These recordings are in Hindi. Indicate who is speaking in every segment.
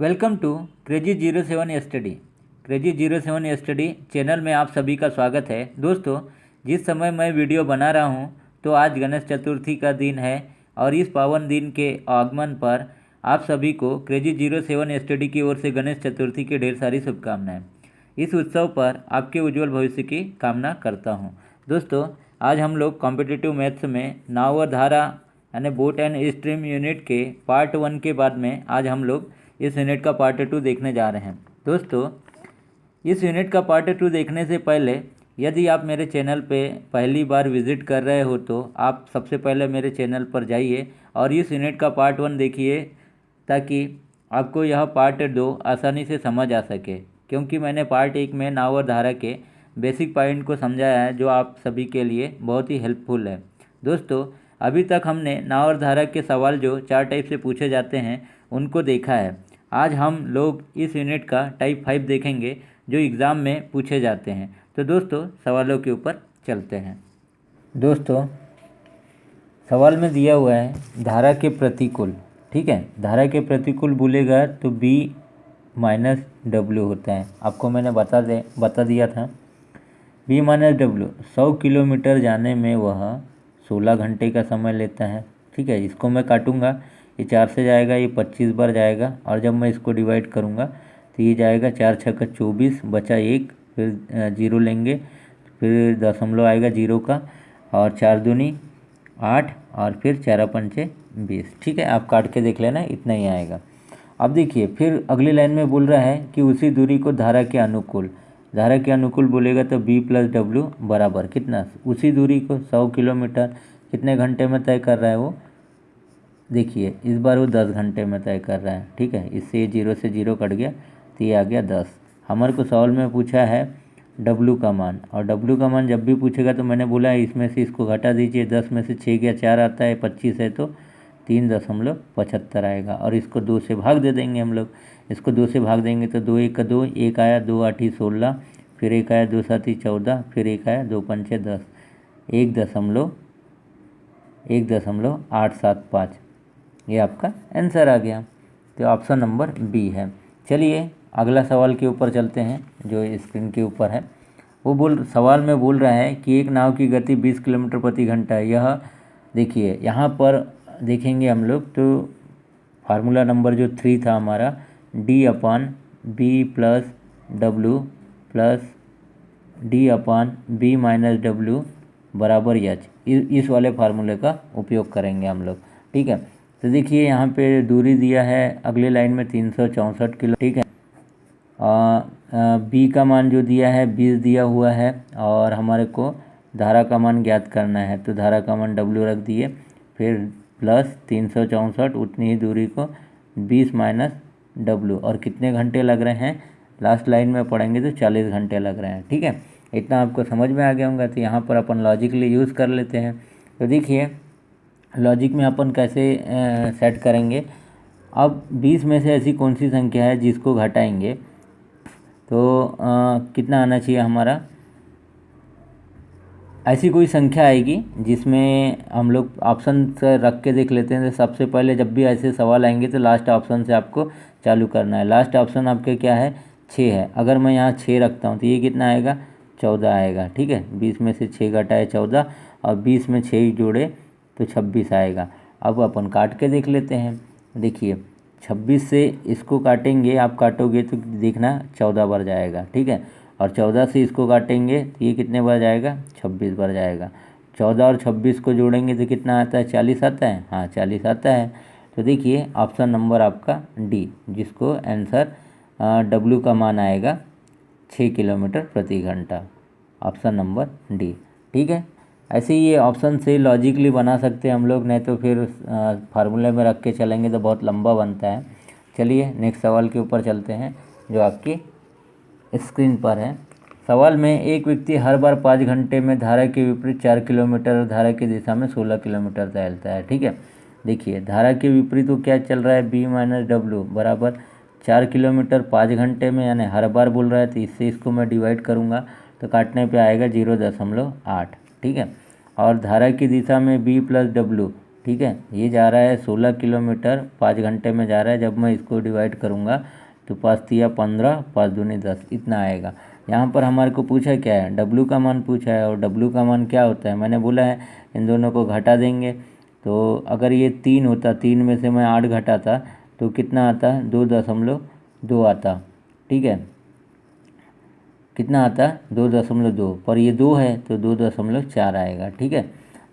Speaker 1: Welcome to crazy 07 study. Crazy 07 study channel में आप सभी का स्वागत है। दोस्तों, जिस समय मैं वीडियो बना रहा हूं तो आज गणेश चतुर्थी का दिन है और इस पावन दिन के आगमन पर आप सभी को क्रेजी 07 स्टडी की ओर से गणेश चतुर्थी की ढेर सारी शुभकामनाएं। इस उत्सव पर आपके उज्जवल भविष्य की कामना करता हूं। दोस्तों, आज हम लोग कॉम्पिटिटिव मैथ्स में नाव और धारा यानी बोट एंड स्ट्रीम यूनिट के पार्ट 1 के बाद में आज हम लोग इस यूनिट का पार्ट 2 देखने जा रहे हैं। दोस्तों, इस यूनिट का पार्ट 2 देखने से पहले यदि आप मेरे चैनल पे पहली बार विजिट कर रहे हो तो आप सबसे पहले मेरे चैनल पर जाइए और इस यूनिट का पार्ट 1 देखिए ताकि आपको यह पार्ट 2 आसानी से समझ आ सके, क्योंकि मैंने पार्ट 1 में नाव और धारा के बेसिक पॉइंट को समझाया है जो आप सभी के लिए बहुत ही हेल्पफुल है। दोस्तों, अभी तक हमने नाव और धारा के सवाल जो 4 टाइप से पूछे जाते हैं उनको देखा है। आज हम लोग इस यूनिट का टाइप 5 देखेंगे जो एग्ज़ाम में पूछे जाते हैं। तो दोस्तों, सवालों के ऊपर चलते हैं। दोस्तों, सवाल में दिया हुआ है धारा के प्रतिकूल। ठीक है, धारा के प्रतिकूल बोलेगा तो B माइनस डब्ल्यू होता है। आपको मैंने बता दिया था। B माइनस डब्ल्यू 100 किलोमीटर जाने में वह 16 घंटे का समय लेता है। ठीक है, इसको मैं काटूंगा, ये 4 से जाएगा, ये 25 बार जाएगा और जब मैं इसको डिवाइड करूँगा तो ये जाएगा 4 छक्का 24, बचा 1, फिर 0 लेंगे, फिर दशमलव आएगा 0 का और 4 दूनी 8 और फिर 4 पंचे 20। ठीक है, आप काट के देख लेना, इतना ही आएगा। अब देखिए, फिर अगली लाइन में बोल रहा है कि उसी दूरी को धारा के अनुकूल बोलेगा तो B प्लस डब्ल्यू बराबर कितना, उसी दूरी को 100 किलोमीटर कितने घंटे में तय कर रहा है वो। देखिए, इस बार वो 10 घंटे में तय कर रहा है। ठीक है, इससे 0 से 0 कट गया तो ये आ गया 10। हमारे को सवाल में पूछा है W का मान, और W का मान जब भी पूछेगा तो मैंने बोला इसमें से इसको घटा दीजिए। 10 में से 6 गया 4 आता है, 25 है तो 3.75 आएगा और इसको 2 से भाग दे देंगे हम लोग। इसको 2 से भाग देंगे तो 2 1 का 2, 1 आया, 2 8 16, फिर 1 आया, 2 7 14, फिर 1 आया, 2 पंचे 10, 1.875। ये आपका आंसर आ गया। तो ऑप्शन नंबर बी है। चलिए अगला सवाल के ऊपर चलते हैं जो स्क्रीन के ऊपर है। सवाल में बोल रहा है कि एक नाव की गति 20 किलोमीटर प्रति घंटा है। यह देखिए, यहाँ पर देखेंगे हम लोग तो फार्मूला नंबर जो 3 था हमारा, D/B plus W plus D/B minus W बराबर H, इस वाले फार्मूले का उपयोग करेंगे हम लोग। ठीक है, तो देखिए यहाँ पे दूरी दिया है अगले लाइन में 364 किलो। ठीक है, B का मान जो दिया है 20 दिया हुआ है और हमारे को धारा का मान ज्ञात करना है, तो धारा का मान W रख दिए, फिर प्लस 364 उतनी ही दूरी को 20 माइनस W, और कितने घंटे लग रहे हैं लास्ट लाइन में पढ़ेंगे तो 40 घंटे लग रहे हैं। ठीक है, इतना आपको समझ में आ गया होगा। तो यहाँ पर अपन लॉजिकली यूज़ कर लेते हैं। तो देखिए, लॉजिक में अपन कैसे सेट करेंगे। अब 20 में से ऐसी कौन सी संख्या है जिसको घटाएंगे तो कितना आना चाहिए हमारा, ऐसी कोई संख्या आएगी जिसमें हम लोग ऑप्शन से रख के देख लेते हैं। तो सबसे पहले जब भी ऐसे सवाल आएंगे तो लास्ट ऑप्शन से आपको चालू करना है। लास्ट ऑप्शन आपके क्या है, 6 है। अगर मैं यहाँ 6 रखता हूँ तो ये कितना आएगा, 14 आएगा। ठीक है, 20 में से 6 घटाए 14 और 20 में 6 जोड़े तो 26 आएगा। अब अपन काट के देख लेते हैं। देखिए, 26 से इसको काटेंगे, आप काटोगे तो देखना 14 बार जाएगा। ठीक है, और 14 से इसको काटेंगे तो ये कितने बार जाएगा, 26 बार जाएगा। 14 और 26 को जोड़ेंगे तो कितना आता है, 40 आता है। हाँ, 40 आता है। तो देखिए ऑप्शन नंबर आपका डी, जिसको आंसर W का मान आएगा 6 किलोमीटर प्रति घंटा। Option number D. ठीक है, ऐसे ही ये ऑप्शन से लॉजिकली बना सकते हैं हम लोग, नहीं तो फिर फार्मूले में रख के चलेंगे तो बहुत लंबा बनता है। चलिए नेक्स्ट सवाल के ऊपर चलते हैं जो आपकी स्क्रीन पर है। सवाल में एक व्यक्ति हर बार 5 घंटे में धारा के विपरीत 4 किलोमीटर और धारा की दिशा में 16 किलोमीटर टहलता है। ठीक है, देखिए धारा के विपरीत तो क्या चल रहा है, B माइनस डब्ल्यू बराबर 4 किलोमीटर 5 घंटे में, यानी हर बार बोल रहा है तो इससे इसको मैं डिवाइड करूँगा तो काटने पे आएगा 0.8। ठीक है, और धारा की दिशा में B प्लस डब्ल्यू। ठीक है। ये जा रहा है 16 किलोमीटर 5 घंटे में जा रहा है। जब मैं इसको डिवाइड करूँगा तो 5 तिया 15, 5 दूनी 10, इतना आएगा। यहाँ पर हमारे को पूछा क्या है, डब्लू का मान पूछा है। और डब्लू का मान क्या होता है, मैंने बोला है इन दोनों को घटा देंगे। तो अगर ये 3 होता, 3 में से मैं 8 घटाता तो कितना आता, 2.2 आता। ठीक है, कितना आता, 2.2, पर ये 2 है तो 2.4 आएगा। ठीक है,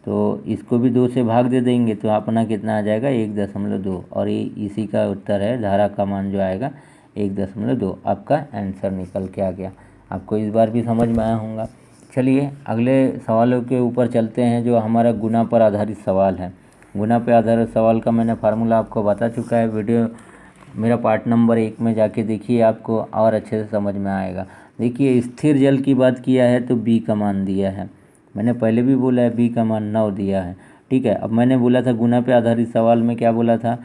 Speaker 1: तो इसको भी 2 से भाग दे देंगे तो अपना कितना आ जाएगा, 1.2। और ये इसी का उत्तर है, धारा का मान जो आएगा 1.2। आपका आंसर निकल के आ गया। आपको इस बार भी समझ में आया होगा। चलिए अगले सवालों के ऊपर चलते हैं, जो हमारा गुना पर आधारित सवाल है। गुना पर आधारित सवाल का मैंने फार्मूला आपको बता चुका है। वीडियो मेरा पार्ट नंबर 1 में जाके देखिए, आपको और अच्छे से समझ में आएगा। देखिए स्थिर जल की बात किया है तो बी का मान दिया है, मैंने पहले भी बोला है बी का मान 9 दिया है। ठीक है, अब मैंने बोला था गुना पे आधारित सवाल में क्या बोला था,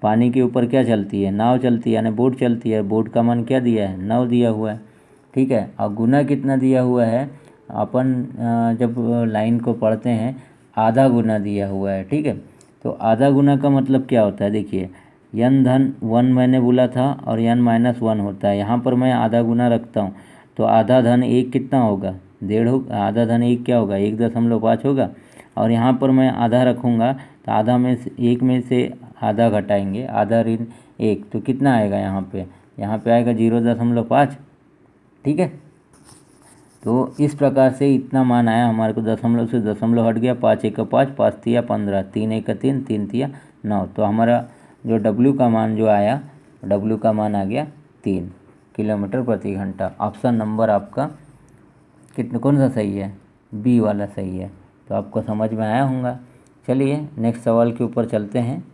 Speaker 1: पानी के ऊपर क्या चलती है, नाव चलती है, यानी बोट चलती है। बोट का मान क्या दिया है, 9 दिया हुआ है। ठीक है, और गुना कितना दिया हुआ है, अपन जब लाइन को पढ़ते हैं आधा गुना दिया हुआ है। ठीक है, तो आधा गुना का मतलब क्या होता है, देखिए n धन 1 मैंने बोला था और n-1 होता है। यहाँ पर मैं आधा गुना रखता हूँ तो आधा धन 1 कितना होगा, 1.5 होगा। आधा धन 1 क्या होगा, 1.5 होगा। और यहाँ पर मैं आधा रखूँगा तो आधा में से 1 में से आधा घटाएंगे, आधा ऋण 1, तो कितना आएगा यहाँ पे आएगा 0.5। ठीक है, तो इस प्रकार से इतना मान आया हमारे को। दशमलव से दशमलव हट गया, 5 1 5, 5 तिया 15, 3 1 3, 3 तिया 9। तो हमारा जो डब्ल्यू का मान जो आया, डब्ल्यू का मान आ गया 3 किलोमीटर प्रति घंटा। ऑप्शन नंबर आपका कितना, कौन सा सही है, बी वाला सही है। तो आपको समझ में आया होगा। चलिए नेक्स्ट सवाल के ऊपर चलते हैं।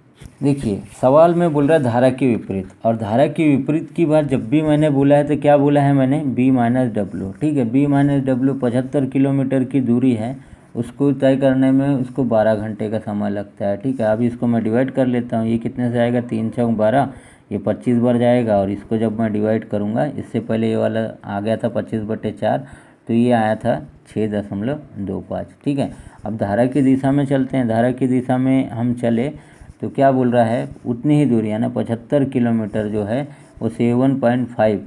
Speaker 1: देखिए सवाल में बोल रहा है धारा के विपरीत, और धारा के विपरीत की बात जब भी मैंने बोला है तो क्या बोला है मैंने, बी माइनस डब्ल्यू। ठीक है, बी माइनस डब्ल्यू 75 किलोमीटर की दूरी है, उसको तय करने में उसको 12 घंटे का समय लगता है। ठीक है, अभी इसको मैं डिवाइड कर लेता हूँ। ये कितने से आएगा, 3 6 12, ये 25 बार जाएगा। और इसको जब मैं डिवाइड करूँगा, इससे पहले ये वाला आ गया था 25/4, तो ये आया था 6.25। ठीक है, अब धारा की दिशा में चलते हैं। धारा की दिशा में हम चले तो क्या बोल रहा है, उतनी ही दूरी यानी 75 किलोमीटर जो है वो 7.5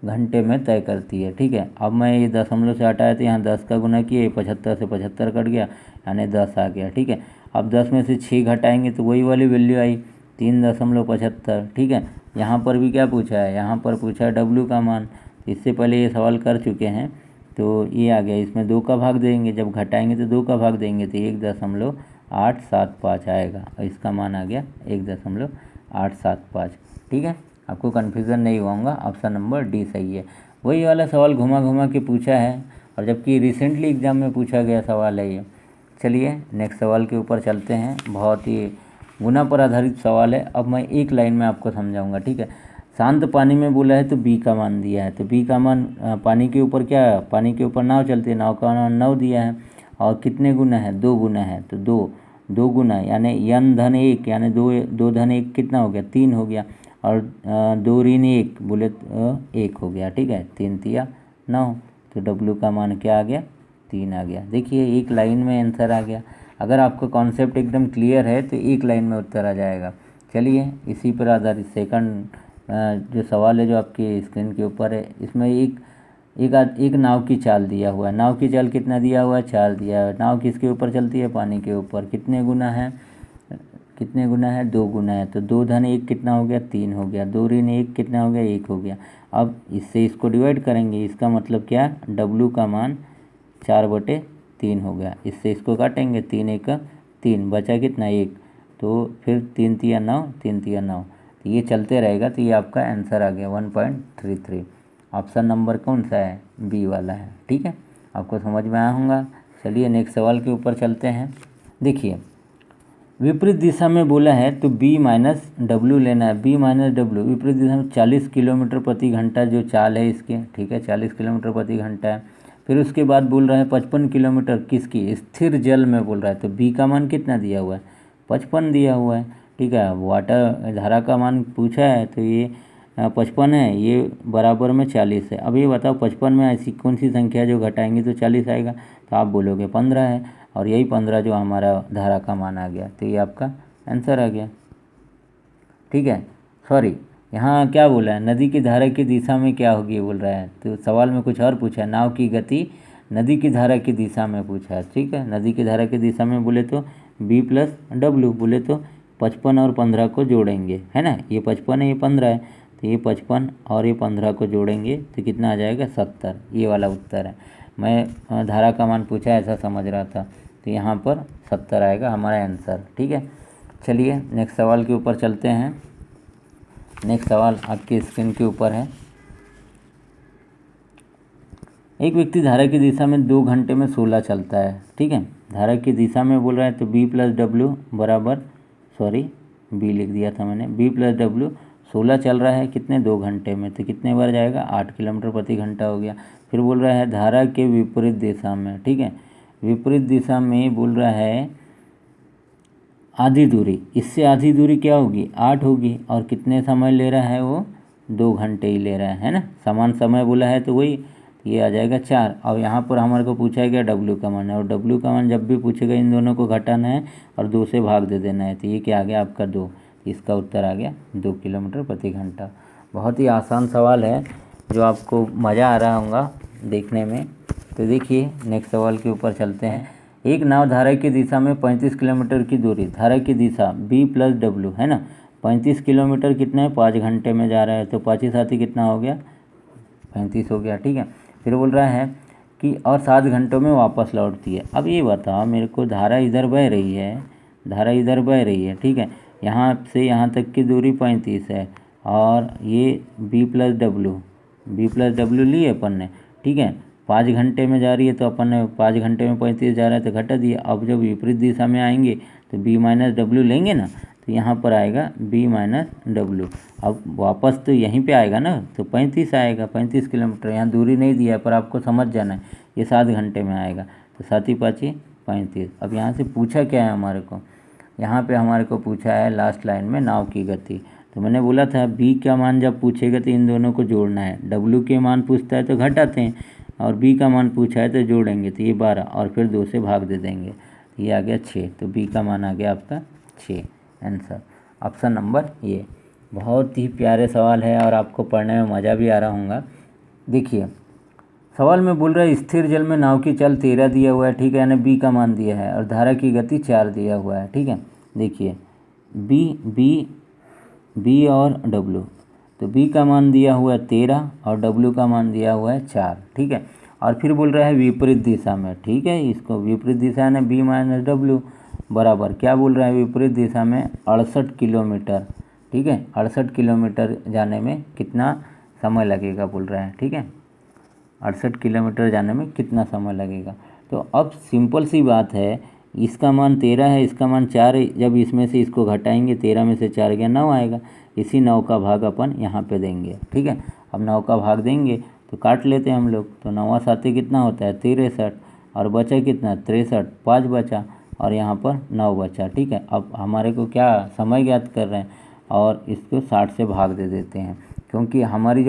Speaker 1: घंटे में तय करती है। ठीक है, अब मैं ये दशमलव से हटाया तो यहाँ 10 का गुना किए, 75 से 75 कट गया यानी 10 आ गया। ठीक है, अब 10 में से 6 घटाएंगे तो वही वाली वैल्यू आई 3.75। ठीक है, यहाँ पर भी क्या पूछा है, यहाँ पर पूछा है डब्ल्यू का मान। इससे पहले ये सवाल कर चुके हैं, तो ये आ गया। इसमें 2 का भाग देंगे, जब घटाएंगे तो 2 का भाग देंगे तो 1.875 आएगा, और इसका मान आ गया 1.875। ठीक है, आपको कन्फ्यूज़न नहीं हुआ होगा, ऑप्शन नंबर डी सही है। वही वाला सवाल घुमा घुमा के पूछा है, और जबकि रिसेंटली एग्ज़ाम में पूछा गया सवाल है ये। चलिए नेक्स्ट सवाल के ऊपर चलते हैं। बहुत ही गुना पर आधारित सवाल है। अब मैं एक लाइन में आपको समझाऊंगा। ठीक है, शांत पानी में बोला है तो बी का मान दिया है, तो बी का मान पानी के ऊपर क्या, पानी के ऊपर नाव चलती है, नाव का मान 9 दिया है। और कितने गुना है, 2 गुना है, तो 2 गुना यानी n धन 1 यानी 2 धन 1 कितना हो गया, 3 हो गया। और 2 ऋण 1 बोले तो 1 हो गया। ठीक है, 3 तिया 9, तो डब्ल्यू का मान क्या आ गया, 3 आ गया। देखिए एक लाइन में आंसर आ गया। अगर आपका कॉन्सेप्ट एकदम क्लियर है तो एक लाइन में उत्तर आ जाएगा। चलिए इसी पर आधारित सेकंड जो सवाल है जो आपकी स्क्रीन के ऊपर है, इसमें एक नाव की चाल दिया हुआ है। नाव की चाल कितना दिया हुआ है, 4 दिया है। नाव किसके ऊपर चलती है, पानी के ऊपर। कितने गुना है, 2 गुना है। तो 2 धन 1 कितना हो गया, 3 हो गया। 2 ऋण 1 कितना हो गया, 1 हो गया। अब इससे इसको डिवाइड करेंगे, इसका मतलब क्या, डब्ल्यू का मान 4/3 हो गया। इससे इसको काटेंगे, 3 1 3, बचा कितना, 1। तो फिर 3 तिया 9, 3 तिया 9, तो ये चलते रहेगा। तो ये आपका आंसर आ गया 1.33। ऑप्शन नंबर कौन सा है, बी वाला है। ठीक है, आपको समझ में आया होगा। चलिए नेक्स्ट सवाल के ऊपर चलते हैं। देखिए विपरीत दिशा में बोला है तो बी माइनस डब्ल्यू लेना है। बी माइनस डब्ल्यू विपरीत दिशा में 40 किलोमीटर प्रति घंटा जो चाल है इसके। ठीक है, 40 किलोमीटर प्रति घंटा है। फिर उसके बाद बोल रहा है 55 किलोमीटर किसकी, स्थिर जल में बोल रहा है। तो बी का मान कितना दिया हुआ है, 55 दिया हुआ है। ठीक है, वाटर धारा का मान पूछा है तो ये 55 है, ये बराबर में 40 है। अब ये बताओ 55 में ऐसी कौन सी संख्या जो घटाएंगे तो 40 आएगा, तो आप बोलोगे 15 है। और यही 15 जो हमारा धारा का मान आ गया, तो ये आपका आंसर आ गया। ठीक है, सॉरी यहाँ क्या बोला है, नदी की धारा की दिशा में क्या होगी बोल रहा है, तो सवाल में कुछ और पूछा है, नाव की गति नदी की धारा की दिशा में पूछा है। ठीक है, नदी की धारा की दिशा में बोले तो B+W, बोले तो 55 और 15 को जोड़ेंगे, है ना, ये 55 है ये 15 है, तो ये 55 और ये 15 को जोड़ेंगे तो कितना आ जाएगा 70, ये वाला उत्तर है। मैं धारा का मान पूछा ऐसा समझ रहा था, तो यहाँ पर 70 आएगा हमारा आंसर। ठीक है, चलिए नेक्स्ट सवाल के ऊपर चलते हैं। नेक्स्ट सवाल आपकी स्क्रीन के ऊपर है। एक व्यक्ति धारा की दिशा में 2 घंटे में 16 चलता है। ठीक है, धारा की दिशा में बोल रहा है तो B+W बराबर, सॉरी B लिख दिया था मैंने, B+W 16 चल रहा है कितने 2 घंटे में, तो कितने बार जाएगा 8 किलोमीटर प्रति घंटा हो गया। फिर बोल रहा है धारा के विपरीत दिशा में, ठीक है, विपरीत दिशा में बोल रहा है आधी दूरी, इससे आधी दूरी क्या होगी 8 होगी, और कितने समय ले रहा है वो 2 घंटे ही ले रहा है ना, समान समय बोला है तो वही, ये आ जाएगा 4। और यहाँ पर हमारे को पूछा है क्या W का मान है, और W का मान जब भी पूछेगा इन दोनों को घटाना है और 2 से भाग दे देना है, तो ये क्या आ गया आपका 2, इसका उत्तर आ गया 2 किलोमीटर प्रति घंटा। बहुत ही आसान सवाल है जो आपको मज़ा आ रहा होगा देखने में। तो देखिए नेक्स्ट सवाल के ऊपर चलते हैं। एक नाव धारा की दिशा में 35 किलोमीटर की दूरी, धारा की दिशा B+W है ना, 35 किलोमीटर कितना है 5 घंटे में जा रहा है, तो 5 साथी कितना हो गया 35 हो गया। ठीक है, फिर बोल रहा है कि और 7 घंटों में वापस लौटती है। अब ये बताओ मेरे को, धारा इधर बह रही है, धारा इधर बह रही है, ठीक है, यहाँ से यहाँ तक की दूरी 35 है, और ये B+W लिए अपन ने, ठीक है, 5 घंटे में जा रही है, तो अपन ने 5 घंटे में 35 जा रहा है तो घटा दिया। अब जब विपरीत दिशा में आएंगे तो B-W लेंगे ना, तो यहाँ पर आएगा B-W। अब वापस तो यहीं पे आएगा ना, तो 35 आएगा, 35 किलोमीटर, यहाँ दूरी नहीं दिया है पर आपको समझ जाना है, ये 7 घंटे में आएगा, तो 7 × 5 = 35। अब यहाँ से पूछा क्या है हमारे को, यहाँ पे हमारे को पूछा है लास्ट लाइन में नाव की गति, तो मैंने बोला था B का मान जब पूछेगा तो इन दोनों को जोड़ना है, W के मान पूछता है तो घटाते हैं, और B का मान पूछा है तो जोड़ेंगे, तो ये 12 और फिर 2 से भाग दे देंगे, ये आ गया 6, तो B का मान आ गया आपका 6, आंसर ऑप्शन नंबर ये। बहुत ही प्यारे सवाल है और आपको पढ़ने में मज़ा भी आ रहा होगा। देखिए सवाल में बोल रहा है स्थिर जल में नाव की चाल 13 दिया हुआ है, ठीक है, यानी B का मान दिया है, और धारा की गति 4 दिया हुआ है। ठीक है, देखिए B और W, तो B का मान दिया हुआ है 13 और W का मान दिया हुआ है 4। ठीक है, और फिर बोल रहा है विपरीत दिशा में, ठीक है, इसको विपरीत दिशा में B-W बराबर क्या बोल रहा है, विपरीत दिशा में 68 किलोमीटर। ठीक है, 68 किलोमीटर जाने में कितना समय लगेगा बोल रहा है। ठीक है, 68 किलोमीटर जाने में कितना समय लगेगा, तो अब सिंपल सी बात है, इसका मान 13 है, इसका मान 4 है, जब इसमें से इसको घटाएंगे 13 में से 4 गया 9 आएगा, इसी 9 का भाग अपन यहाँ पे देंगे। ठीक है, अब 9 का भाग देंगे तो काट लेते हैं हम लोग, तो 9 7 कितना होता है 63, और बचा कितना 63, 5 बचा और यहाँ पर 9 बचा। ठीक है, अब हमारे को क्या समय ज्ञात कर रहे हैं, और इसको 60 से भाग दे देते हैं, क्योंकि हमारा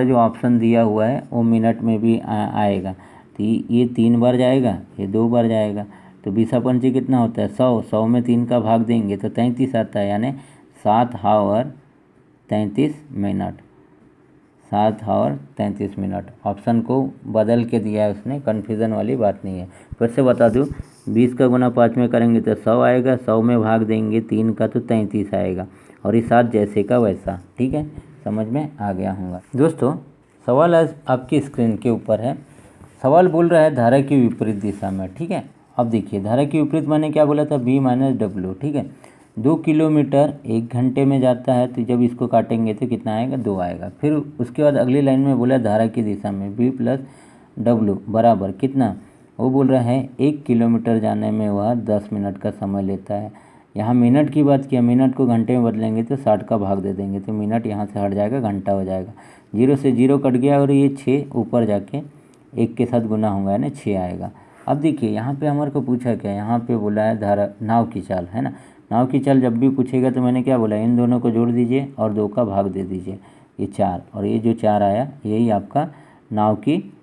Speaker 1: जो ऑप्शन दिया हुआ है वो मिनट में भी आएगा, तो ये 3 बार जाएगा, ये 2 बार जाएगा, तो 20 कितना होता है 100 में 3 का भाग देंगे तो 33 आता है, यानी 7 hour 33 minute, 7 hour 33 minute. Option को बदल के दिया है उसने, कन्फ्यूज़न वाली बात नहीं है। फिर से बता दूँ, 20 का गुना 5 में करेंगे तो 100 आएगा, 100 में भाग देंगे 3 का तो 33 आएगा, और ये 7 जैसे का वैसा। ठीक है, समझ में आ गया होगा। दोस्तों सवाल आज आपकी स्क्रीन के ऊपर है। सवाल बोल रहा है धारा की विपरीत दिशा में। ठीक है, अब देखिए धारा की विपरीत मैंने क्या बोला था B-W। ठीक है, 2 किलोमीटर 1 घंटे में जाता है, तो जब इसको काटेंगे तो कितना आएगा 2 आएगा। फिर उसके बाद अगली लाइन में बोला धारा की दिशा में B+W बराबर कितना, वो बोल रहा है 1 किलोमीटर जाने में वह 10 मिनट का समय लेता है। यहाँ मिनट की बात किया, मिनट को घंटे में बदलेंगे तो 60 का भाग दे देंगे, तो मिनट यहाँ से हट जाएगा, घंटा हो जाएगा, 0 से 0 कट गया, और ये 6 ऊपर जाके 1 के साथ गुना होगा, यानी 6 आएगा। अब देखिए यहाँ पे हमारे को पूछा क्या, यहाँ पे बोला है धारा नाव की चाल, है ना, नाव की चाल जब भी पूछेगा तो मैंने क्या बोला, इन दोनों को जोड़ दीजिए और 2 का भाग दे दीजिए, ये 4, और ये जो 4 आया यही आपका नाव की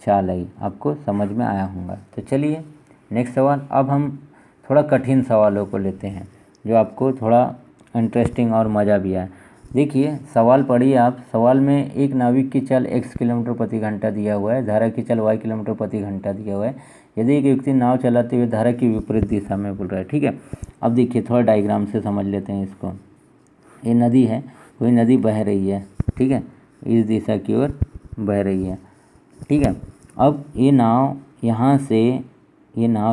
Speaker 1: चाल है, आपको समझ में आया होगा। तो चलिए नेक्स्ट सवाल, अब हम थोड़ा कठिन सवालों को लेते हैं जो आपको थोड़ा इंटरेस्टिंग और मज़ा भी आए। देखिए सवाल पढ़िए आप। सवाल में एक नाविक की चाल x किलोमीटर प्रति घंटा दिया हुआ है, धारा की चाल y किलोमीटर प्रति घंटा दिया हुआ है। यदि एक व्यक्ति नाव चलाते हुए धारा की विपरीत दिशा में बोल रहा है, ठीक है। अब देखिए थोड़ा डायग्राम से समझ लेते हैं इसको। ये नदी है, कोई नदी बह रही है, ठीक है, इस दिशा की ओर बह रही है, ठीक है। अब ये नाव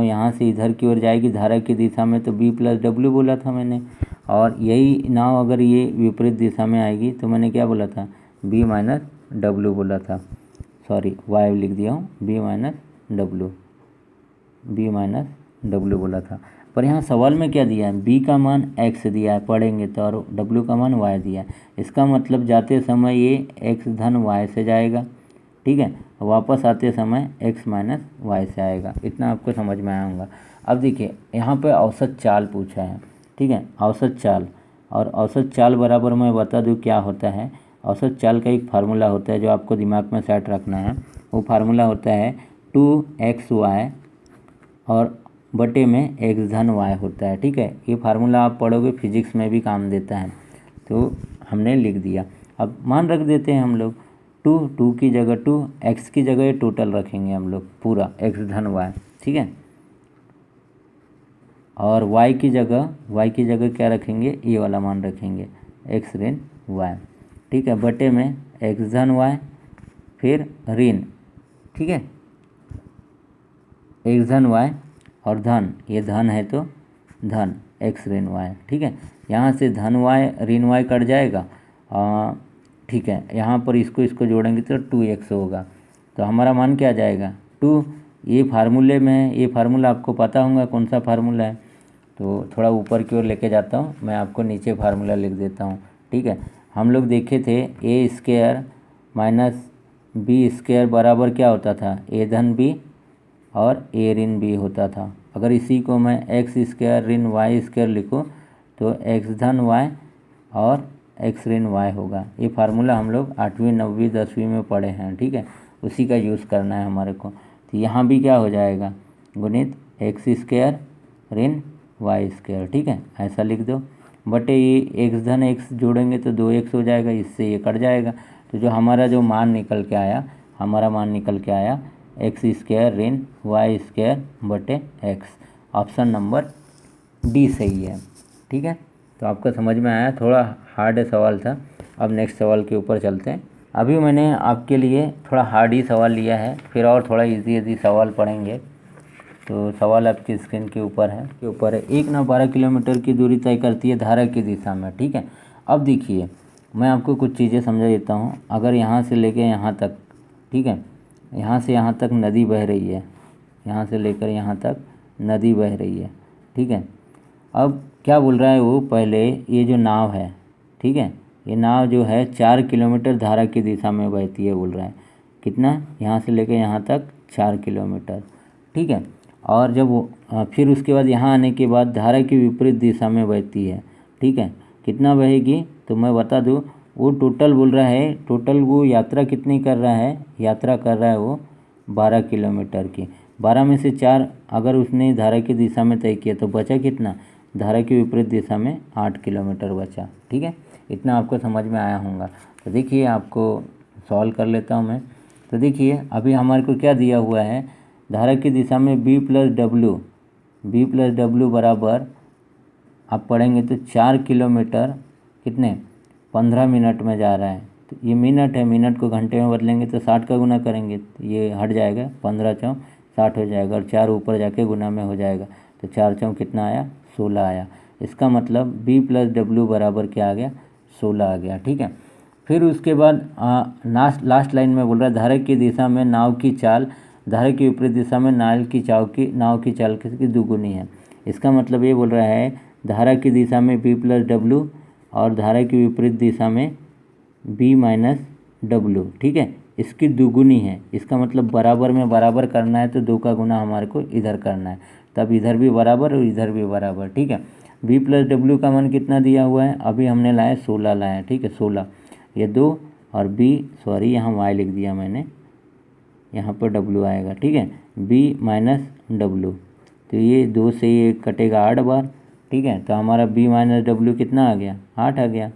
Speaker 1: यहाँ से इधर की ओर जाएगी धारा की दिशा में, तो b + w बोला था मैंने। और यही नाव अगर ये विपरीत दिशा में आएगी तो मैंने क्या बोला था, b - w बोला था। सॉरी y लिख दिया हूँ, b - w बोला था। पर यहाँ सवाल में क्या दिया है, b का मान x दिया है पढ़ेंगे तो, और w का मान y दिया है। इसका मतलब जाते समय ये x धन y से जाएगा, ठीक है, वापस आते समय x - y से आएगा। इतना आपको समझ में आया होगा। अब देखिए यहाँ पे औसत चाल पूछा है, ठीक है, औसत चाल। और औसत चाल बराबर मैं बता दूँ क्या होता है। औसत चाल का एक फार्मूला होता है जो आपको दिमाग में सेट रखना है। वो फार्मूला होता है 2xy और बटे में x धन y होता है, ठीक है। ये फार्मूला आप पढ़ोगे फिजिक्स में भी काम देता है, तो हमने लिख दिया। अब मान रख देते हैं हम लोग, 2 की जगह 2, x की जगह टोटल रखेंगे हम लोग पूरा x धन y, ठीक है। और y की जगह क्या रखेंगे, ये वाला मान रखेंगे x ऋण y, ठीक है, बटे में x धन y फिर ऋण, ठीक है, x धन y और धन, ये धन है तो धन x ऋण y, ठीक है। यहाँ से धन y ऋण y कट जाएगा, ठीक है। यहाँ पर इसको जोड़ेंगे तो 2x होगा, तो हमारा मान क्या आ जाएगा 2। ये फार्मूले में, ये फार्मूला आपको पता होगा कौन सा फार्मूला है, तो थोड़ा ऊपर की ओर लेके जाता हूँ मैं, आपको नीचे फार्मूला लिख देता हूँ, ठीक है। हम लोग देखे थे a² - b² बराबर क्या होता था, a धन b और a ऋण b होता था। अगर इसी को मैं x² ऋण y² लिखूँ तो x धन y और x ऋण y होगा। ये फार्मूला हम लोग 8वीं 9वीं 10वीं में पढ़े हैं, ठीक है, उसी का यूज़ करना है हमारे को। तो यहाँ भी क्या हो जाएगा, गुणित x² ऋण y², ठीक है, ऐसा लिख दो। बटे ये x धन x जोड़ेंगे तो 2x हो जाएगा, इससे ये कट जाएगा। तो जो हमारा जो मान निकल के आया, x² ऋण y² बटे x। ऑप्शन नंबर डी सही है, ठीक है। तो आपका समझ में आया, थोड़ा हार्ड सवाल था। अब नेक्स्ट सवाल के ऊपर चलते हैं। अभी मैंने आपके लिए थोड़ा हार्ड ही सवाल लिया है, फिर और थोड़ा इजी सवाल पढ़ेंगे। तो सवाल आपकी स्क्रीन के ऊपर है। एक नाव 12 किलोमीटर की दूरी तय करती है धारा की दिशा में, ठीक है। अब देखिए मैं आपको कुछ चीज़ें समझा देता हूँ। अगर यहाँ से लेके यहाँ तक, ठीक है, यहाँ से यहाँ तक नदी बह रही है, यहाँ से लेकर यहाँ तक नदी बह रही है, ठीक है। अब क्या बोल रहा है वो, पहले ये जो नाव है, ठीक है, ये नाव जो है 4 किलोमीटर धारा की दिशा में बहती है, बोल रहा है कितना, यहाँ से लेकर यहाँ तक 4 किलोमीटर, ठीक है। और जब वो फिर उसके बाद यहाँ आने के बाद धारा की विपरीत दिशा में बहती है, ठीक है, कितना बहेगी, तो मैं बता दूँ वो टोटल बोल रहा है, टोटल वो यात्रा कितनी कर रहा है, यात्रा कर रहा है वो 12 किलोमीटर की। 12 में से 4 अगर उसने धारा की दिशा में तय किया तो बचा कितना, धारा की विपरीत दिशा में 8 किलोमीटर बचा, ठीक है। इतना आपको समझ में आया होगा। तो देखिए आपको सॉल्व कर लेता हूँ मैं। तो देखिए अभी हमारे को क्या दिया हुआ है, धारा की दिशा में b + w बराबर आप पढ़ेंगे तो 4 किलोमीटर कितने 15 मिनट में जा रहा है। तो ये मिनट है, मिनट को घंटे में बदलेंगे तो 60 का गुना करेंगे तो ये हट जाएगा, 15 चौक 60 हो जाएगा, और 4 ऊपर जाके गुना में हो जाएगा, तो 4 चौक कितना आया 16 आया। इसका मतलब b + w बराबर क्या आ गया 16 आ गया, ठीक है। फिर उसके बाद लास्ट लाइन में बोल रहा है धारा की दिशा में नाव की चाल धारा की विपरीत दिशा में नाव की चाल की दुगुनी है। इसका मतलब ये बोल रहा है धारा की दिशा में b + w और धारा की विपरीत दिशा में b - w, ठीक है, इसकी दुगुनी है। इसका मतलब बराबर में बराबर करना है तो 2 का गुना हमारे को इधर करना है, तब इधर भी बराबर और इधर भी बराबर, ठीक है। b + w का मान कितना दिया हुआ है, अभी हमने लाया 16 लाया, ठीक है, 16, ये 2 और b, सॉरी यहाँ y लिख दिया मैंने, यहाँ पर w आएगा, ठीक है, b - w, तो ये 2 से ये कटेगा 8 बार, ठीक है। तो हमारा b माइनस डब्ल्यू कितना आ गया, 8 आ गया।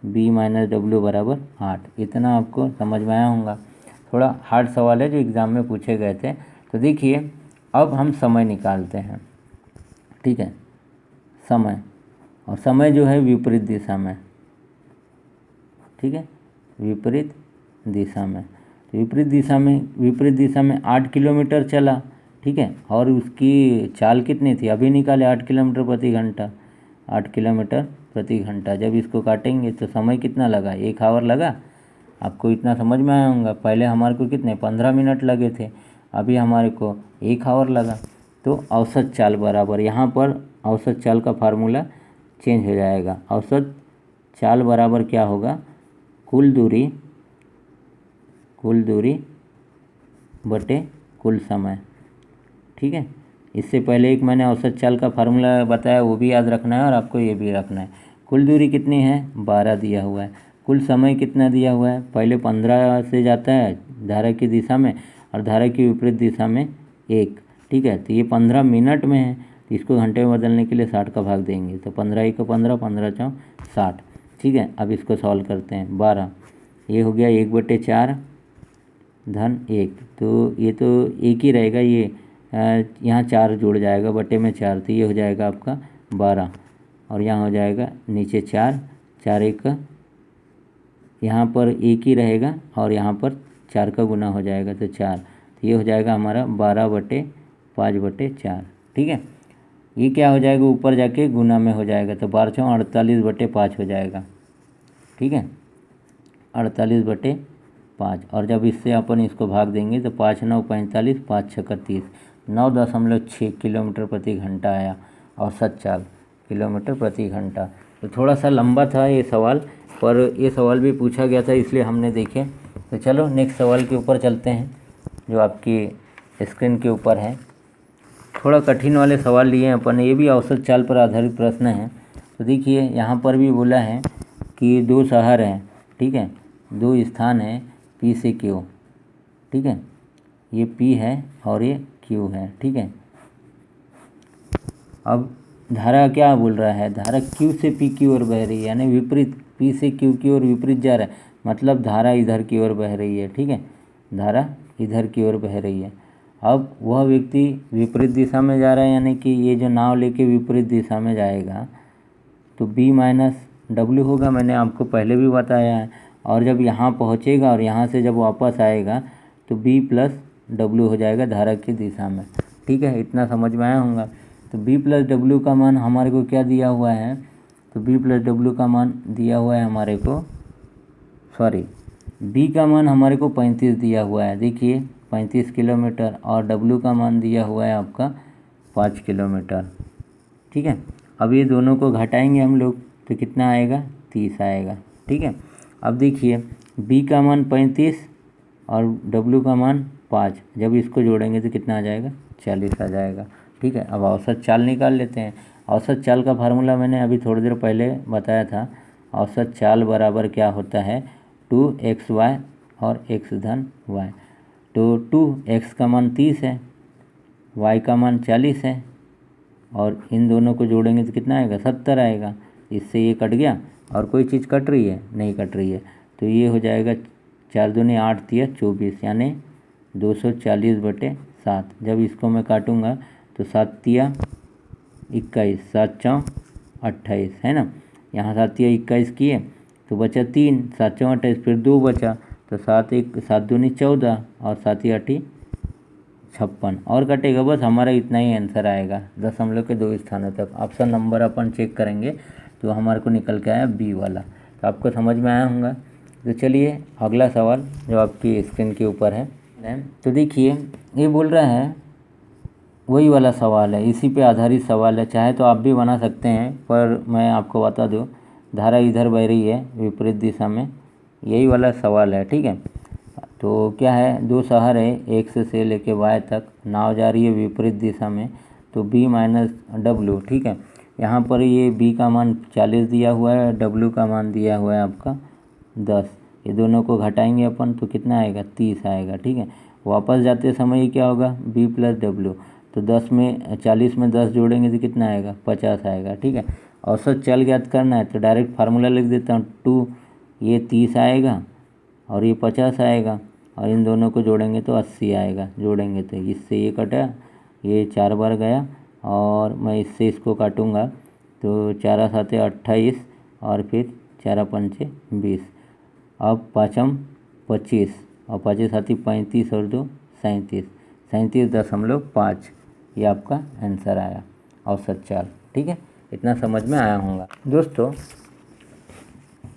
Speaker 1: b माइनस डब्ल्यू बराबर 8। इतना आपको समझ में आया होगा। थोड़ा हार्ड सवाल है जो एग्ज़ाम में पूछे गए थे। तो देखिए अब हम समय निकालते हैं, ठीक है। समय, और समय जो है विपरीत दिशा में, ठीक है, विपरीत दिशा में। तो विपरीत दिशा में 8 किलोमीटर चला, ठीक है। और उसकी चाल कितनी थी, अभी निकाले, 8 किलोमीटर प्रति घंटा। 8 किलोमीटर प्रति घंटा जब इसको काटेंगे तो समय कितना लगा, 1 आवर लगा। आपको इतना समझ में आया होगा। पहले हमारे को कितने 15 मिनट लगे थे, अभी हमारे को 1 आवर लगा। तो औसत चाल बराबर, यहाँ पर औसत चाल का फार्मूला चेंज हो जाएगा। औसत चाल बराबर क्या होगा, कुल दूरी बटे कुल समय, ठीक है। इससे पहले एक मैंने औसत चाल का फार्मूला बताया, वो भी याद रखना है और आपको ये भी रखना है। कुल दूरी कितनी है, 12 दिया हुआ है। कुल समय कितना दिया हुआ है, पहले 15 से जाता है धारा की दिशा में और धारा की विपरीत दिशा में 1, ठीक है। तो ये 15 मिनट में है, तो इसको घंटे में बदलने के लिए 60 का भाग देंगे। तो 15 1 15, 15 4 60, ठीक है। अब इसको सॉल्व करते हैं। 12 ये हो गया 1/4 धन 1, तो ये तो एक ही रहेगा, ये यहाँ 4 जुड़ जाएगा, बटे में 4, तो ये हो जाएगा आपका 12। और यहाँ हो जाएगा नीचे 4, 4 1, यहाँ पर 1 ही रहेगा और यहाँ पर 4 का गुना हो जाएगा, तो 4। तो ये हो जाएगा हमारा 12/5/4, ठीक है। ये क्या हो जाएगा, ऊपर जाके गुना में हो जाएगा, तो 12 4 48/5 हो जाएगा, ठीक है। 48/5। और जब इससे अपन इसको भाग देंगे तो 5 9 45, 5 6 30, 9.6 किलोमीटर प्रति घंटा आया औसत चाल, किलोमीटर प्रति घंटा। तो थोड़ा सा लंबा था ये सवाल, पर ये सवाल भी पूछा गया था इसलिए हमने देखे। तो चलो नेक्स्ट सवाल के ऊपर चलते हैं जो आपकी स्क्रीन के ऊपर है। थोड़ा कठिन वाले सवाल लिए हैं अपन, ये भी औसत चाल पर आधारित प्रश्न है। तो देखिए यहाँ पर भी बोला है कि 2 शहर हैं, ठीक है, 2 स्थान हैं P से Q, ठीक है। ये P है और ये Q है, ठीक है। अब धारा क्या बोल रहा है, धारा Q से P की ओर बह रही है, यानी विपरीत, P से Q की ओर विपरीत जा रहा है, मतलब धारा इधर की ओर बह रही है, ठीक है। धारा इधर की ओर बह रही है। अब वह व्यक्ति विपरीत दिशा में जा रहा है, यानी कि ये जो नाव लेके विपरीत दिशा में जाएगा तो B माइनस डब्ल्यू होगा, मैंने आपको पहले भी बताया है। और जब यहाँ पहुँचेगा और यहाँ से जब वापस आएगा तो B प्लस डब्ल्यू हो जाएगा धारा की दिशा में, ठीक है। इतना समझ में आया होगा। तो B प्लस डब्ल्यू का मान हमारे को क्या दिया हुआ है, तो B प्लस डब्ल्यू का मान दिया हुआ है हमारे को, सॉरी, B का मान हमारे को 35 दिया हुआ है, देखिए 35 किलोमीटर, और W का मान दिया हुआ है आपका 5 किलोमीटर, ठीक है। अब ये दोनों को घटाएंगे हम लोग तो कितना आएगा, 30 आएगा, ठीक है। अब देखिए B का मान 35 और W का मान 5, जब इसको जोड़ेंगे तो कितना आ जाएगा, 40 आ जाएगा, ठीक है। अब औसत चाल निकाल लेते हैं। औसत चाल का फार्मूला मैंने अभी थोड़ी देर पहले बताया था। औसत चाल बराबर क्या होता है, 2xy और x धन y। तो 2x का मान 30 है, y का मान 40 है, और इन दोनों को जोड़ेंगे तो कितना आएगा, 70 आएगा। इससे ये कट गया, और कोई चीज़ कट रही है, नहीं कट रही है, तो ये हो जाएगा 4 दूनी 8 3 24, यानी 240/7। जब इसको मैं काटूंगा तो 7 3 21, 7 4 28, है ना। यहाँ 7 3 21 किए तो बचा 3, 7 4 28, फिर 2 बचा, तो 7 1 7 दूनी 14 और 7 8 56, और कटेगा। बस हमारा इतना ही आंसर आएगा, दशमलव के 2 स्थानों तक। ऑप्शन नंबर अपन चेक करेंगे तो हमारे को निकल के आया B वाला। तो आपको समझ में आया होगा। तो चलिए अगला सवाल जो आपकी स्क्रीन के ऊपर है, तो देखिए ये बोल रहा है, वही वाला सवाल है, इसी पे आधारित सवाल है, चाहे तो आप भी बना सकते हैं, पर मैं आपको बता दूं, धारा इधर बह रही है विपरीत दिशा में, यही वाला सवाल है, ठीक है। तो क्या है, 2 शहर है, X से लेके Y तक, नाव जा रही है विपरीत दिशा में, तो B माइनस डब्ल्यू, ठीक है। यहाँ पर ये B का मान 40 दिया हुआ है, W का मान दिया हुआ है आपका 10। ये दोनों को घटाएंगे अपन तो कितना आएगा, 30 आएगा, ठीक है। वापस जाते समय ये क्या होगा, B प्लस डब्ल्यू, तो 40 में 10 जोड़ेंगे तो कितना आएगा, 50 आएगा। ठीक है, औसत चल ज्ञात करना है तो डायरेक्ट फार्मूला लिख देता हूँ, 2 ये 30 आएगा और ये 50 आएगा, और इन दोनों को जोड़ेंगे तो 80 आएगा। जोड़ेंगे तो इससे ये कटा, ये 4 बार गया, और मैं इससे इसको काटूँगा तो 4 7 28 और फिर 4 5 20, अब 5 25 और 5 7 35 और 2 37, 37.5 ये आपका आंसर आया, औसत चाल। ठीक है, इतना समझ में आया होगा दोस्तों।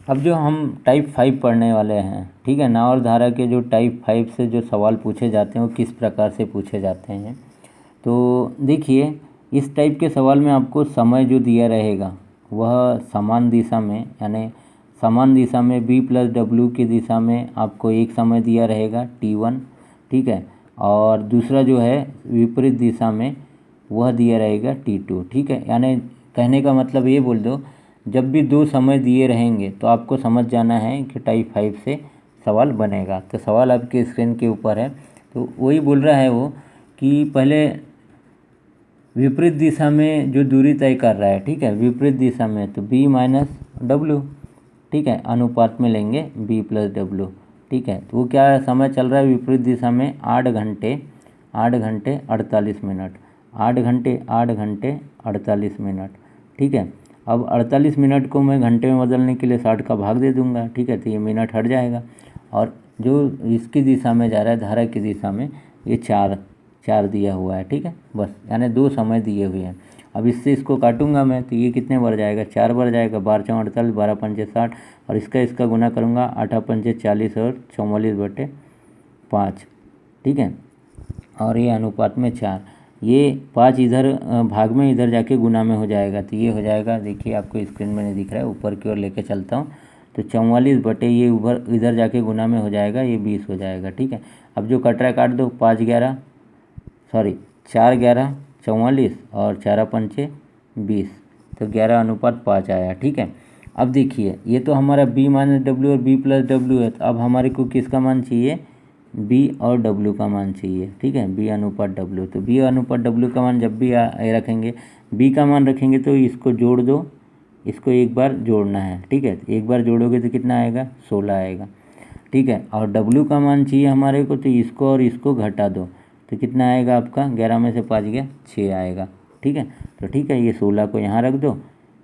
Speaker 1: अब जो हम टाइप 5 पढ़ने वाले हैं, ठीक है, नाव और धारा के जो टाइप 5 से जो सवाल पूछे जाते हैं वो किस प्रकार से पूछे जाते हैं। तो देखिए, इस टाइप के सवाल में आपको समय जो दिया रहेगा वह समान दिशा में, यानी समान दिशा में b+w की दिशा में आपको एक समय दिया रहेगा t1, ठीक है, और दूसरा जो है विपरीत दिशा में वह दिया रहेगा t2। ठीक है, यानी कहने का मतलब ये बोल दो, जब भी 2 समय दिए रहेंगे तो आपको समझ जाना है कि टाइप 5 से सवाल बनेगा। तो सवाल आपके स्क्रीन के ऊपर है, तो वही बोल रहा है वो कि पहले विपरीत दिशा में जो दूरी तय कर रहा है, ठीक है, विपरीत दिशा में तो b-w, ठीक है, अनुपात में लेंगे b+w। ठीक है, तो वो क्या समय चल रहा है विपरीत दिशा में, 8 घंटे 48 मिनट, 8 घंटे 48 मिनट। ठीक है, अब 48 मिनट को मैं घंटे में बदलने के लिए 60 का भाग दे दूंगा। ठीक है, तो ये मिनट हट जाएगा, और जो इसकी दिशा में जा रहा है, धारा की दिशा में, ये 4 दिया हुआ है। ठीक है, बस, यानी 2 समय दिए हुए हैं। अब इससे इसको काटूंगा मैं तो ये कितने बार जाएगा, 4 बार जाएगा, 12 4 48, 12 5 60, और इसका गुना करूँगा, 8 5 40 और 44/5। ठीक है, और ये अनुपात में 4, ये 5 इधर भाग में इधर जाके गुना में हो जाएगा, तो ये हो जाएगा, देखिए आपको स्क्रीन में नहीं दिख रहा है, ऊपर की ओर लेके चलता हूँ, तो 44 ये इधर जाके गुना में हो जाएगा, ये 20 हो जाएगा। ठीक है, अब जो कट रहा है काट दो, 4 11 44 और 4 5 20, तो 11:5 आया। ठीक है, अब देखिए ये तो हमारा b-w और b+w है, तो अब हमारे को किसका मान चाहिए, b और w का मान चाहिए। ठीक है, b/w, तो b/w का मान जब भी रखेंगे, b का मान रखेंगे तो इसको जोड़ दो, इसको एक बार जोड़ना है। ठीक है, एक बार जोड़ोगे तो कितना आएगा, 16 आएगा। ठीक है, और w का मान चाहिए हमारे को, तो इसको और इसको घटा दो, तो कितना आएगा आपका, 11 में से 5 गया 6 आएगा। ठीक है, तो ठीक है, ये 16 को यहाँ रख दो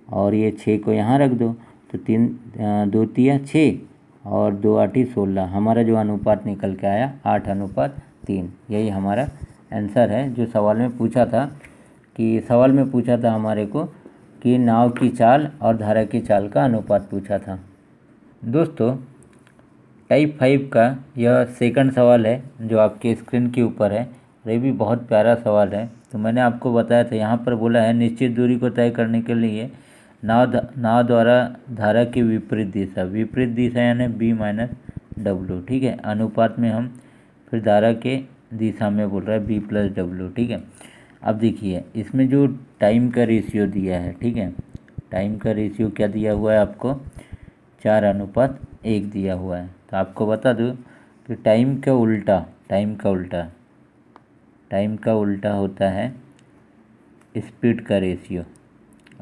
Speaker 1: और ये 6 को यहाँ रख दो, तो 2 3 6 और 2 8 16, हमारा जो अनुपात निकल के आया 8:3। यही हमारा आंसर है जो सवाल में पूछा था, कि सवाल में पूछा था हमारे को कि नाव की चाल और धारा की चाल का अनुपात पूछा था। दोस्तों, टाइप 5 का यह सेकंड सवाल है जो आपके स्क्रीन के ऊपर है, ये भी बहुत प्यारा सवाल है। तो मैंने आपको बताया था, यहाँ पर बोला है निश्चित दूरी को तय करने के लिए नाव द्वारा धारा की विपरीत दिशा यानी b-w, ठीक है, अनुपात में हम फिर धारा के दिशा में बोल रहा है b+w। ठीक है, अब देखिए इसमें जो टाइम का रेशियो दिया है, ठीक है, टाइम का रेशियो क्या दिया हुआ है आपको, 4:1 दिया हुआ है। तो आपको बता दूं कि टाइम का उल्टा होता है स्पीड का रेशियो,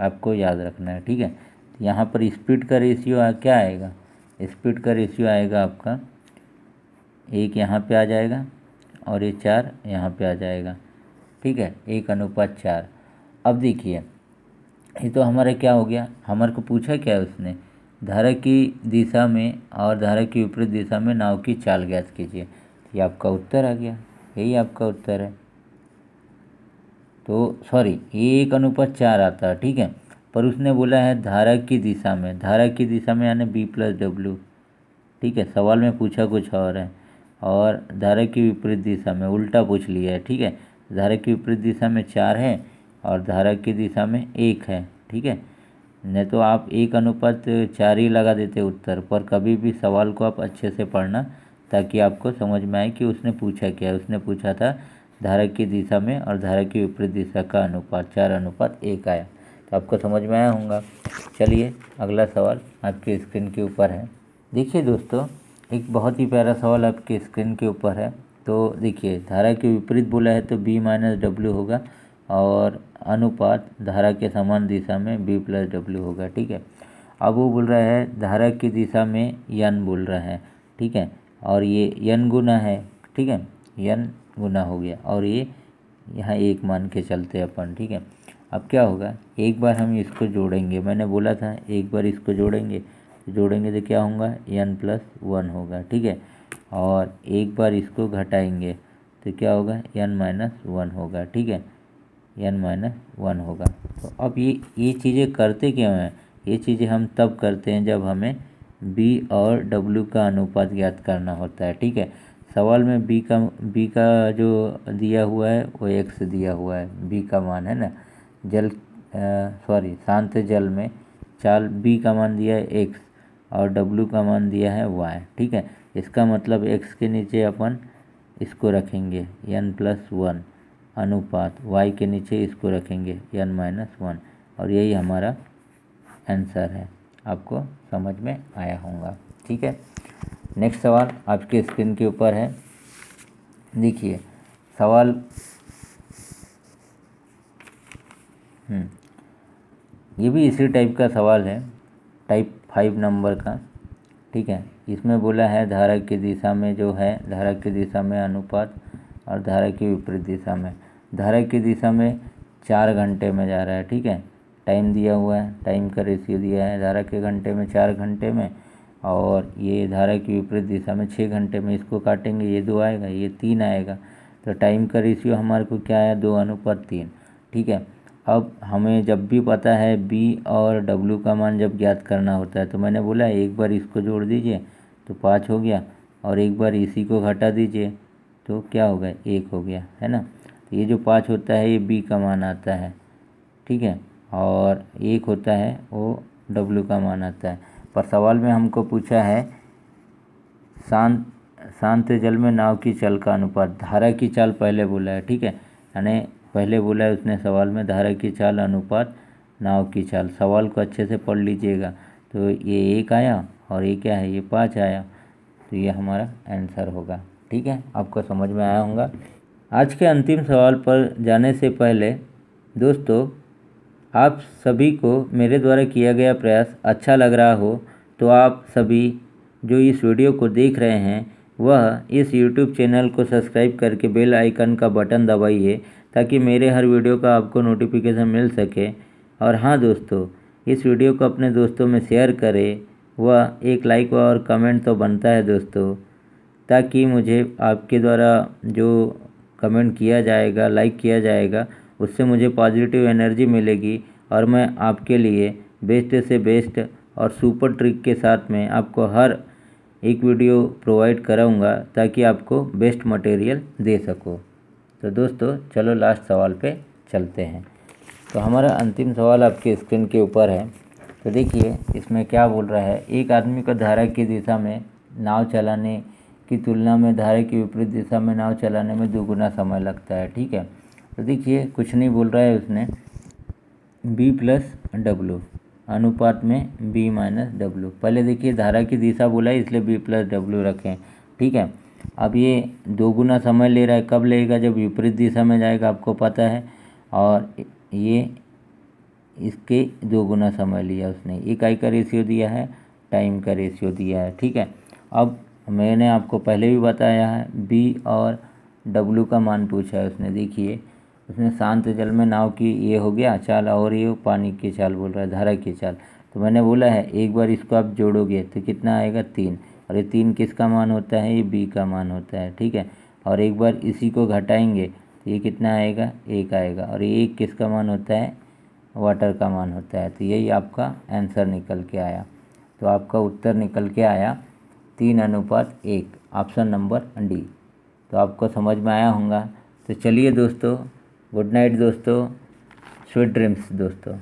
Speaker 1: आपको याद रखना है। ठीक है, तो यहाँ पर स्पीड का रेशियो क्या आएगा, स्पीड का रेशियो आएगा आपका 1 यहाँ पे आ जाएगा और ये 4 यहाँ पे आ जाएगा। ठीक है, 1:4। अब देखिए ये तो हमारा क्या हो गया, हमारे को पूछा क्या है उसने, धारा की दिशा में और धारा की विपरीत दिशा में नाव की चाल ज्ञात कीजिए। ये आपका उत्तर आ गया, यही आपका उत्तर है। तो सॉरी, ये 1:4 आता है। ठीक है, पर उसने बोला है धारा की दिशा में यानी b+w। ठीक है, सवाल में पूछा कुछ और है, और धारा की विपरीत दिशा में उल्टा पूछ लिया है। ठीक है, धारा की विपरीत दिशा में 4 है और धारा की दिशा में 1 है। ठीक है, नहीं तो आप 1:4 ही लगा देते उत्तर पर। कभी भी सवाल को आप अच्छे से पढ़ना ताकि आपको समझ में आए कि उसने पूछा क्या है। उसने पूछा था धारा की दिशा में और धारा की विपरीत दिशा का अनुपात 4:1 आया, तो आपको समझ में आया होगा। चलिए अगला सवाल आपके स्क्रीन के ऊपर है। देखिए दोस्तों, एक बहुत ही प्यारा सवाल आपके स्क्रीन के ऊपर है। तो देखिए धारा के विपरीत बोला है तो b माइनस डब्ल्यू होगा, और अनुपात धारा के समान दिशा में b प्लस डब्ल्यू होगा। ठीक है, अब वो बोल रहा है धारा की दिशा में n बोल रहा है। ठीक है, और ये n गुना है। ठीक है, n गुना हो गया, और ये यहाँ 1 मान के चलते अपन। ठीक है, अब क्या होगा, एक बार हम इसको जोड़ेंगे, मैंने बोला था एक बार इसको जोड़ेंगे तो क्या होगा, n प्लस 1 होगा। ठीक है, और एक बार इसको घटाएंगे तो क्या होगा, n माइनस 1 होगा। ठीक है, n माइनस 1 होगा। तो अब ये चीज़ें करते क्यों हैं, ये चीज़ें हम तब करते हैं जब हमें b और w का अनुपात ज्ञात करना होता है। ठीक है, सवाल में b का जो दिया हुआ है वो x दिया हुआ है, b का मान है ना, शांत जल में चाल b का मान दिया है x और w का मान दिया है y। ठीक है, इसका मतलब x के नीचे अपन इसको रखेंगे n प्लस 1 अनुपात y के नीचे इसको रखेंगे n माइनस 1, और यही हमारा आंसर है। आपको समझ में आया होगा। ठीक है, नेक्स्ट सवाल आपके स्क्रीन के ऊपर है। देखिए सवाल ये भी इसी टाइप का सवाल है, टाइप 5 नंबर का। ठीक है, इसमें बोला है धारा की दिशा में जो है, धारा की दिशा में अनुपात और धारा की विपरीत दिशा में। धारा की दिशा में 4 घंटे में जा रहा है। ठीक है, टाइम दिया हुआ है, टाइम का रेशियो दिया है, धारा के घंटे में 4 घंटे में, और ये धारा की विपरीत दिशा में 6 घंटे में। इसको काटेंगे, ये 2 आएगा, ये 3 आएगा, तो टाइम का रेशियो हमारे को क्या आया, 2:3। ठीक है, अब हमें जब भी पता है b और w का मान जब ज्ञात करना होता है, तो मैंने बोला एक बार इसको जोड़ दीजिए तो 5 हो गया, और एक बार इसी को घटा दीजिए तो क्या हो गया, 1 हो गया, है ना। तो ये जो 5 होता है ये b का मान आता है। ठीक है, और 1 होता है वो w का मान आता है। पर सवाल में हमको पूछा है शांत जल में नाव की चाल का अनुपात। धारा की चाल पहले बोला है। ठीक है, यानी पहले बोला है उसने सवाल में धारा की चाल अनुपात नाव की चाल। सवाल को अच्छे से पढ़ लीजिएगा। तो ये 1 आया और ये क्या है, ये 5 आया, तो ये हमारा आंसर होगा। ठीक है, आपको समझ में आया होगा। आज के अंतिम सवाल पर जाने से पहले दोस्तों, आप सभी को मेरे द्वारा किया गया प्रयास अच्छा लग रहा हो तो आप सभी जो इस वीडियो को देख रहे हैं वह इस YouTube चैनल को सब्सक्राइब करके बेल आइकन का बटन दबाइए, ताकि मेरे हर वीडियो का आपको नोटिफिकेशन मिल सके। और हाँ दोस्तों, इस वीडियो को अपने दोस्तों में शेयर करें, वह एक लाइक और कमेंट तो बनता है दोस्तों, ताकि मुझे आपके द्वारा जो कमेंट किया जाएगा, लाइक किया जाएगा, उससे मुझे पॉजिटिव एनर्जी मिलेगी, और मैं आपके लिए बेस्ट से बेस्ट और सुपर ट्रिक के साथ में आपको हर एक वीडियो प्रोवाइड कराऊंगा, ताकि आपको बेस्ट मटेरियल दे सकूं। तो दोस्तों चलो लास्ट सवाल पे चलते हैं। तो हमारा अंतिम सवाल आपके स्क्रीन के ऊपर है। तो देखिए इसमें क्या बोल रहा है, एक आदमी को धारा की दिशा में नाव चलाने की तुलना में धारा की विपरीत दिशा में नाव चलाने में 2 गुना समय लगता है। ठीक है, तो देखिए कुछ नहीं बोल रहा है उसने, b प्लस डब्लू अनुपात में b माइनस डब्लू। पहले देखिए धारा की दिशा बोला है इसलिए b प्लस डब्लू रखें। ठीक है, अब ये 2 गुना समय ले रहा है, कब लेगा, जब विपरीत दिशा में जाएगा, आपको पता है। और ये इसके 2 गुना समय लिया उसने। इकाई का रेशियो दिया है, टाइम का रेशियो दिया है। ठीक है, अब मैंने आपको पहले भी बताया है b और w का मान पूछा है उसने। देखिए उसने शांत जल में नाव की ये हो गया चाल, और ये पानी की चाल बोल रहा है, धारा की चाल। तो मैंने बोला है एक बार इसको आप जोड़ोगे तो कितना आएगा, 3, और ये 3 किसका मान होता है, ये b का मान होता है। ठीक है, और एक बार इसी को घटाएंगे तो ये कितना आएगा, 1 आएगा, और ये 1 किसका मान होता है, वाटर का मान होता है। तो यही आपका आंसर निकल के आया। तो आपका उत्तर निकल के आया 3:1, ऑप्शन नंबर डी। तो आपको समझ में आया होगा। तो चलिए दोस्तों, गुड नाइट दोस्तों, स्वीट ड्रीम्स दोस्तों।